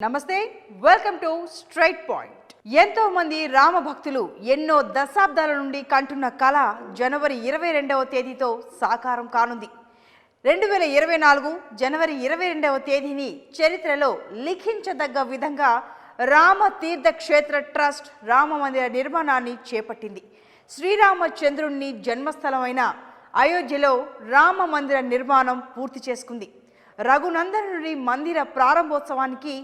నమస్తే, welcome to straight point. ఎంతో మంది రామ భక్తులు ఎన్నో దశాబ్దాల నుండి కంటున్న కళ జనవరి 22వ తేదీతో సాకారం కానుంది. 2024 జనవరి 22వ తేదీని చరిత్రలో లిఖించదగ్గ విధంగా రామ తీర్థ క్షేత్ర ట్రస్ట్ రామ మందిర నిర్మాణాన్ని చేపట్టింది. శ్రీరామచంద్రుని జన్మస్థలమైన అయోధ్యలో రామ మందిర నిర్మాణం పూర్తి చేసుకుంది. రఘునందనుడి మందిర ప్రారంభోత్సవానికి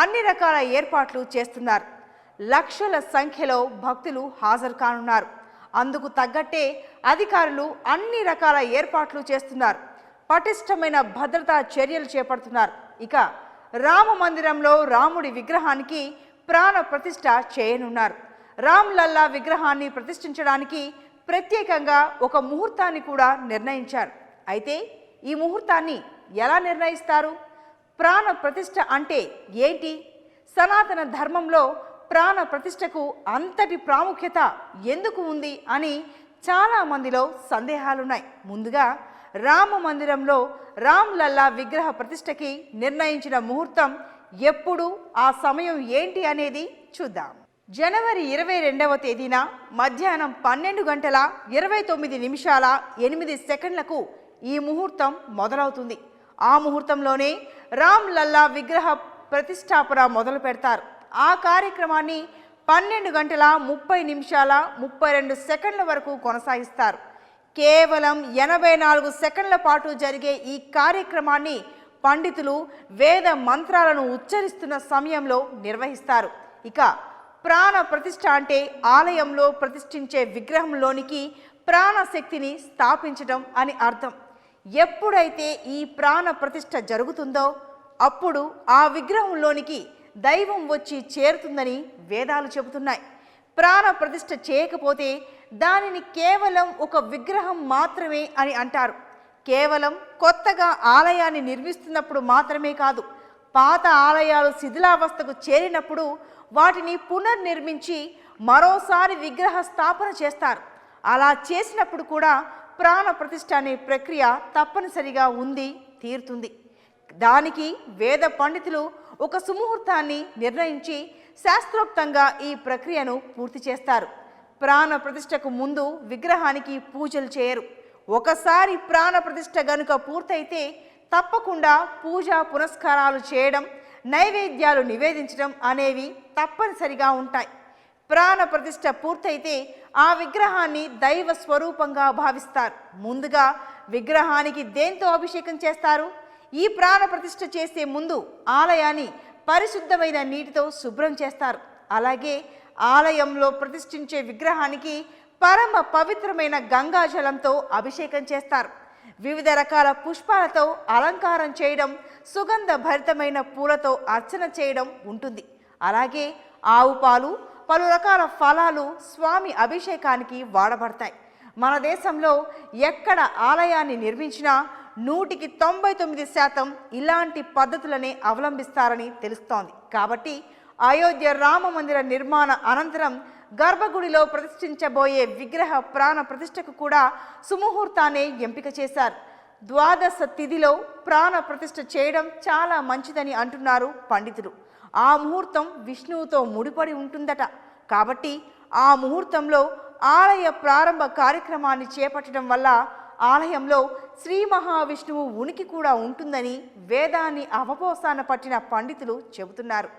అన్ని రకాల ఏర్పాట్లు చేస్తున్నారు. లక్షల సంఖ్యలో భక్తులు హాజరు కానున్నారు. అందుకు తగ్గట్టే అధికారులు అన్ని రకాల ఏర్పాట్లు చేస్తున్నారు. పటిష్టమైన భద్రతా చర్యలు చేపడుతున్నారు. ఇక రామ మందిరంలో రాముడి విగ్రహానికి ప్రాణ ప్రతిష్ఠ చేయనున్నారు. రామ్ లల్లా విగ్రహాన్ని ప్రతిష్ఠించడానికి ప్రత్యేకంగా ఒక ముహూర్తాన్ని కూడా నిర్ణయించారు. అయితే ఈ ముహూర్తాన్ని ఎలా నిర్ణయిస్తారు? ప్రాణ ప్రతిష్ఠ అంటే ఏంటి? సనాతన ధర్మంలో ప్రాణ ప్రతిష్ఠకు అంతటి ప్రాముఖ్యత ఎందుకు ఉంది అని చాలా మందిలో సందేహాలున్నాయి. ముందుగా రామ మందిరంలో రామ్ లల్లా విగ్రహ ప్రతిష్ఠకి నిర్ణయించిన ముహూర్తం ఎప్పుడు, ఆ సమయం ఏంటి అనేది చూద్దాం. జనవరి 22వ తేదీన మధ్యాహ్నం 12:29:08 ఈ ముహూర్తం మొదలవుతుంది. ఆ ముహూర్తంలోనే రామ్ లల్లా విగ్రహ ప్రతిష్టాపన మొదలు పెడతారు. ఆ కార్యక్రమాన్ని 12:30:32 వరకు కొనసాగిస్తారు. కేవలం 84 సెకండ్ల పాటు జరిగే ఈ కార్యక్రమాన్ని పండితులు వేద మంత్రాలను ఉచ్చరిస్తున్న సమయంలో నిర్వహిస్తారు. ఇక ప్రాణ ప్రతిష్ఠ అంటే ఆలయంలో ప్రతిష్ఠించే విగ్రహంలోనికి ప్రాణశక్తిని స్థాపించడం అని అర్థం. ఎప్పుడైతే ఈ ప్రాణ ప్రతిష్ఠ జరుగుతుందో అప్పుడు ఆ విగ్రహంలోనికి దైవం వచ్చి చేరుతుందని వేదాలు చెబుతున్నాయి. ప్రాణ ప్రతిష్ఠ చేయకపోతే దానిని కేవలం ఒక విగ్రహం మాత్రమే అని అంటారు. కేవలం కొత్తగా ఆలయాన్ని నిర్మిస్తున్నప్పుడు మాత్రమే కాదు, పాత ఆలయాలు శిథిలావస్థకు చేరినప్పుడు వాటిని పునర్నిర్మించి మరోసారి విగ్రహ స్థాపన చేస్తారు. అలా చేసినప్పుడు కూడా ప్రాణ ప్రతిష్ఠ అనే ప్రక్రియ తప్పనిసరిగా తీరుతుంది. దానికి వేద పండితులు ఒక సుముహూర్తాన్ని నిర్ణయించి శాస్త్రోక్తంగా ఈ ప్రక్రియను పూర్తి చేస్తారు. ప్రాణ ప్రతిష్ఠకు ముందు విగ్రహానికి పూజలు చేయరు. ఒకసారి ప్రాణ ప్రతిష్ఠ గనుక పూర్తయితే తప్పకుండా పూజా పునస్కారాలు చేయడం, నైవేద్యాలు నివేదించడం అనేవి తప్పనిసరిగా ఉంటాయి. ప్రాణ ప్రతిష్ఠ పూర్తయితే ఆ విగ్రహాన్ని దైవ స్వరూపంగా భావిస్తారు. ముందుగా విగ్రహానికి దేంతో అభిషేకం చేస్తారు? ఈ ప్రాణ ప్రతిష్ఠ చేసే ముందు ఆలయాన్ని పరిశుద్ధమైన నీటితో శుభ్రం చేస్తారు. అలాగే ఆలయంలో ప్రతిష్ఠించే విగ్రహానికి పరమ పవిత్రమైన గంగాజలంతో అభిషేకం చేస్తారు. వివిధ రకాల పుష్పాలతో అలంకారం చేయడం, సుగంధ భరితమైన పూలతో అర్చన చేయడం ఉంటుంది. అలాగే ఆవు పాలు, పలు రకాల ఫలాలు స్వామి అభిషేకానికి వాడబడతాయి. మన దేశంలో ఎక్కడ ఆలయాన్ని నిర్మించినా 199% ఇలాంటి పద్ధతులనే అవలంబిస్తారని తెలుస్తోంది. కాబట్టి అయోధ్య రామ మందిర నిర్మాణ అనంతరం గర్భగుడిలో ప్రతిష్ఠించబోయే విగ్రహ ప్రాణ ప్రతిష్ఠకు కూడా సుముహూర్తాన్ని ఎంపిక చేశారు. ద్వాదశ తిథిలో ప్రాణ ప్రతిష్ఠ చేయడం చాలా మంచిదని అంటున్నారు పండితులు. ఆ ముహూర్తం విష్ణువుతో ముడిపడి ఉంటుందట. కాబట్టి ఆ ముహూర్తంలో ఆలయ ప్రారంభ కార్యక్రమాన్ని చేపట్టడం వల్ల ఆలయంలో శ్రీ మహావిష్ణువు ఉనికి కూడా ఉంటుందని వేదాన్ని అవపోసాన పట్టిన పండితులు చెబుతున్నారు.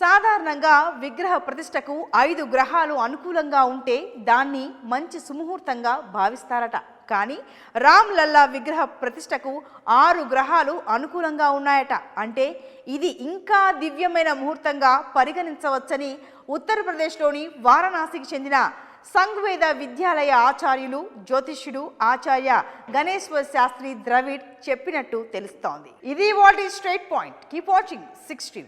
సాధారణంగా విగ్రహ ప్రతిష్ఠకు 5 గ్రహాలు అనుకూలంగా ఉంటే దాన్ని మంచి సుముహూర్తంగా భావిస్తారట. కానీ రామ్ లల్లా విగ్రహ ప్రతిష్ఠకు 6 గ్రహాలు అనుకూలంగా ఉన్నాయట. అంటే ఇది ఇంకా దివ్యమైన ముహూర్తంగా పరిగణించవచ్చని ఉత్తరప్రదేశ్లోని వారణాసికి చెందిన సంఘవేద విద్యాలయ ఆచార్యులు, జ్యోతిష్యుడు ఆచార్య గణేశ్వర్ శాస్త్రి ద్రవిడ్ చెప్పినట్టు తెలుస్తోంది. ఇది వాటి straight point. Keep watching 6 TV.